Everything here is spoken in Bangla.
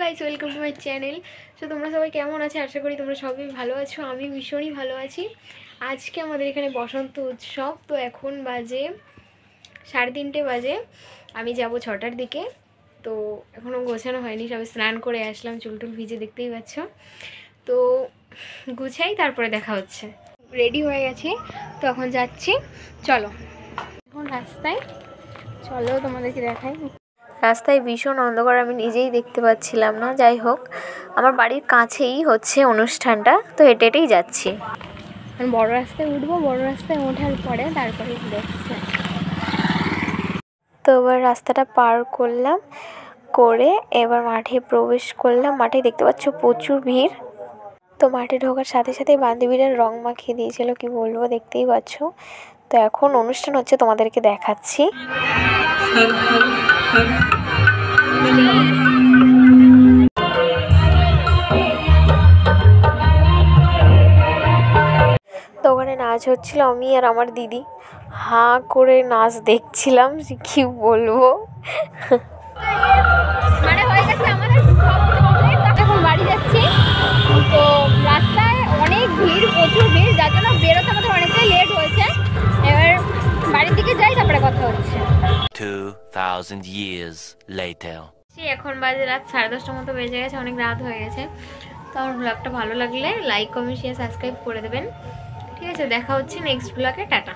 Guys, welcome to my channel. So তোমরা সবাই কেমন আছো? আশা করি তোমরা সবাই ভালো আছো। আমি ভীষণই ভালো আছি। আজকে আমাদের এখানে বসন্ত উৎসব। তো এখন বাজে 3:30 বাজে। আমি যাব 6টার দিকে। তো এখনও গোছানো হয়নি, সবাই স্নান করে আসলাম, চুল টুল ভিজে দেখতেই পাচ্ছ। তো গুছাই, তারপরে দেখা হচ্ছে। রেডি হয়ে গেছি, তো এখন যাচ্ছি। চলো এখন রাস্তায়, চলো তোমাদেরকে দেখাই। রাস্তায় ভীষণ অন্ধকার, আমি নিজেই দেখতে পাচ্ছিলাম না। যাই হোক, আমার বাড়ির কাছেই হচ্ছে অনুষ্ঠানটা, তো হেঁটে হেঁটেই যাচ্ছি। বড় রাস্তায় উঠবো, বড় রাস্তায় ওঠার পরে তারপরে দেখছি। তো এবার রাস্তাটা পার করলাম, করে এবার মাঠে প্রবেশ করলাম। মাঠে দেখতে পাচ্ছ প্রচুর ভিড়। তো মাঠে ঢোকার সাথে সাথে বান্ধবীরা রং মাখিয়ে দিয়েছিল, কি বলবো, দেখতেই পাচ্ছ। তো এখন অনুষ্ঠান হচ্ছে, তোমাদেরকে দেখাচ্ছি। তো ওখানে নাচ হচ্ছিল, আমি আর আমার দিদি হাঁ করে নাচ দেখছিলাম, কি বলবো। মানে হয়ে গেছে আমাদের এখন বাড়ি যাচ্ছি। তো রাস্তায় অনেক ভিড়, প্রচুর ভিড়, যার জন্য বেরোতে আমাদের অনেকটাই লেট হয়েছে। এবার বাড়ির দিকে যাই, তারপরে কথা হচ্ছে। 2000 years later. এখন বাজে রাত 10:30 মতো বেজে গেছে, অনেক রাত হয়ে গেছে। তো আমার ব্লগটা ভালো লাগলে লাইক, কমেন্ট, শেয়ার, সাবস্ক্রাইব করে দেবেন। ঠিক আছে, দেখা হচ্ছে নেক্সট ব্লগে। টাটা।